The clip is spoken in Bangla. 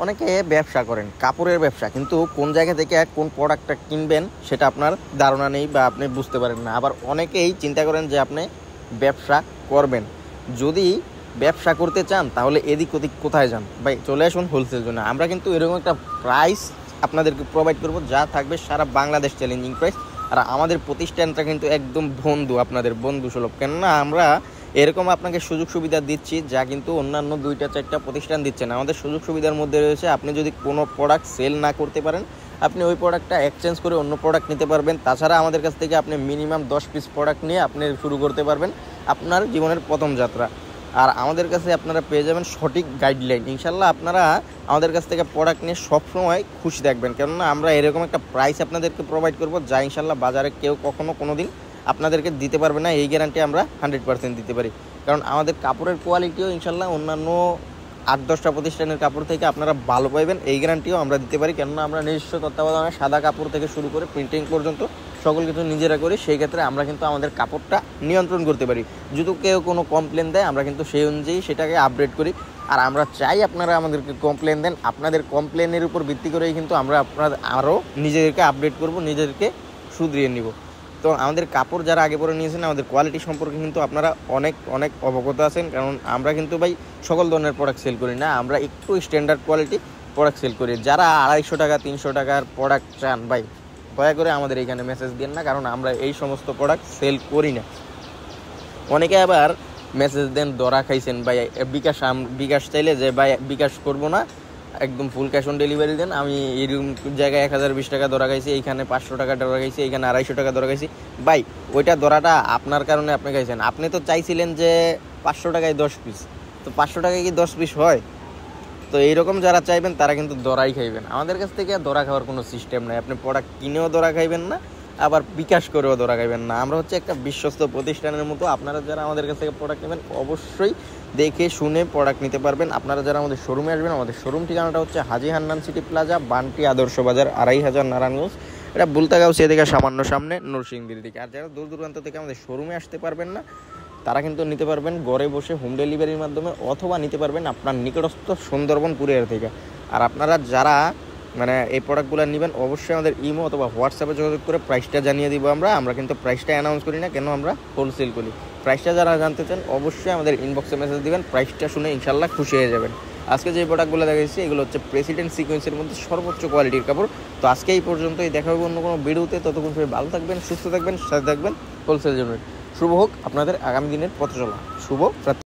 অনেকে ব্যবসা করেন, কাপড়ের ব্যবসা, কিন্তু কোন জায়গা থেকে কোন প্রোডাক্টটা কিনবেন সেটা আপনার ধারণা নেই বা আপনি বুঝতে পারেন না। আবার অনেকেই চিন্তা করেন যে আপনি ব্যবসা করবেন। যদি ব্যবসা করতে চান তাহলে এদিক ওদিক কোথায় যান ভাই, চলে আসুন হোলসেল জোনে। আমরা কিন্তু এরকম একটা প্রাইস আপনাদেরকে প্রোভাইড করব যা থাকবে সারা বাংলাদেশ চ্যালেঞ্জিং প্রাইস। আর আমাদের প্রতিষ্ঠানটা কিন্তু একদম বন্ধু, আপনাদের বন্ধু সুলভ, কেননা আমরা এরকম আপনাকে সুযোগ সুবিধা দিচ্ছি যা কিন্তু অন্যান্য 2-4টা প্রতিষ্ঠান দিচ্ছে না। আমাদের সুযোগ সুবিধার মধ্যে রয়েছে আপনি যদি কোনো প্রোডাক্ট সেল না করতে পারেন, আপনি ওই প্রোডাক্টটা এক্সচেঞ্জ করে অন্য প্রোডাক্ট নিতে পারবেন। তাছাড়া আমাদের কাছ থেকে আপনি মিনিমাম 10 পিস প্রোডাক্ট নিয়ে আপনি শুরু করতে পারবেন আপনার জীবনের প্রথম যাত্রা। আর আমাদের কাছে আপনারা পেয়ে যাবেন সঠিক গাইডলাইন। ইনশাল্লাহ আপনারা আমাদের কাছ থেকে প্রোডাক্ট নিয়ে সবসময় খুশি থাকবেন, কেননা আমরা এরকম একটা প্রাইস আপনাদেরকে প্রোভাইড করব যা ইনশাল্লাহ বাজারে কেউ কখনো কোনো দিন আপনাদেরকে দিতে পারবে না। এই গ্যারান্টি আমরা 100% দিতে পারি, কারণ আমাদের কাপড়ের কোয়ালিটিও ইনশাল্লাহ অন্যান্য 8-10টা প্রতিষ্ঠানের কাপড় থেকে আপনারা ভালো পাইবেন, এই গ্যারান্টিও আমরা দিতে পারি। কেননা আমরা নিজস্ব তত্ত্বাবধানে সাদা কাপড় থেকে শুরু করে প্রিন্টিং পর্যন্ত সকল কিছু নিজেরা করি। সেই ক্ষেত্রে আমরা কিন্তু আমাদের কাপড়টা নিয়ন্ত্রণ করতে পারি। যদি কেউ কোনো কমপ্লেন দেয় আমরা কিন্তু সেই অনুযায়ী সেটাকে আপডেট করি। আর আমরা চাই আপনারা আমাদেরকে কমপ্লেন দেন, আপনাদের কমপ্লেনের উপর ভিত্তি করেই কিন্তু আমরা আপনাদের আরও নিজেদেরকে আপডেট করব, নিজেদেরকে শুধরিয়ে নিব। তো আমাদের কাপড় যারা আগে পরে নিয়েছেন আমাদের কোয়ালিটি সম্পর্কে কিন্তু আপনারা অনেক অনেক অবগত আছেন, কারণ আমরা কিন্তু ভাই সকল ধরনের প্রোডাক্ট সেল করি না, আমরা একটু স্ট্যান্ডার্ড কোয়ালিটি প্রোডাক্ট সেল করি। যারা 250 টাকা 300 টাকার প্রোডাক্ট চান ভাই, দয়া করে আমাদের এইখানে মেসেজ দিন না, কারণ আমরা এই সমস্ত প্রোডাক্ট সেল করি না। অনেকে আবার মেসেজ দেন ধরা খাইছেন ভাই, বিকাশ চাইলে যে ভাই বিকাশ করব না, একদম ফুল ক্যাশ অন ডেলিভারি দেন। আমি এরকম জায়গায় 1020 টাকা ধরা খাইছি, এইখানে 500 টাকা ধরা খাইছি, এইখানে 250 টাকা ধরা খাইছি। ভাই ওইটা ধরাটা আপনার কারণে আপনি খাইছেন। আপনি তো চাইছিলেন যে 500 টাকায় 10 পিস, তো 500 টাকায় কি 10 পিস হয়? তো এইরকম যারা চাইবেন তারা কিন্তু দরাই খাইবেন। আমাদের কাছ থেকে দরা খাওয়ার কোনো সিস্টেম নাই। আপনি প্রোডাক্ট কিনেও দরা খাইবেন না, আবার বিকাশ করেও দরা খাইবেন না। আমরা হচ্ছে একটা বিশ্বস্ত প্রতিষ্ঠানের মতো। আপনারা যারা আমাদের কাছ থেকে প্রোডাক্ট নেবেন অবশ্যই দেখে শুনে প্রোডাক্ট নিতে পারবেন। আপনারা যারা আমাদের শোরুমে আসবেন, আমাদের শোরুম ঠিকানাটা হচ্ছে হাজী হান্নান সিটি প্লাজা, বান্টি আদর্শ বাজার, 2500 নারায়ণগঞ্জ। এটা বুলতাগাউসিয়া থেকে সামান্য সামনে নরসিংদীর দিকে। আর যারা দূর দূরান্ত থেকে আমাদের শোরুমে আসতে পারবেন না তারা কিন্তু নিতে পারবেন ঘরে বসে হোম ডেলিভারির মাধ্যমে, অথবা নিতে পারবেন আপনার নিকটস্থ সুন্দরবন কুরিয়ার থেকে। আর আপনারা যারা এই প্রোডাক্টগুলো নেবেন অবশ্যই আমাদের ইমো অথবা হোয়াটসঅ্যাপে যোগাযোগ করে প্রাইসটা জানিয়ে দিব। আমরা কিন্তু প্রাইসটা অ্যানাউন্স করি না, কেন আমরা হোলসেল করি। প্রাইসটা যারা জানতে চান অবশ্যই আমাদের ইনবক্সে মেসেজ দিবেন, প্রাইসটা শুনে ইনশাল্লাহ খুশি হয়ে যাবেন। আজকে যে প্রোডাক্টগুলো দেখাচ্ছি এগুলো হচ্ছে প্রেসিডেন্ট সিকোয়েন্সের মধ্যে সর্বোচ্চ কোয়ালিটির কাপড়। তো আজকে এই পর্যন্তই, দেখা হবে অন্য কোনো ভিডিওতে। ততক্ষণ সবাই ভালো থাকবেন, সুস্থ থাকবেন, সাথে থাকবেন হোলসেল জন্য। শুভ হোক আপনাদের আগামী দিনের পথ চলা। শুভ রাত্রি।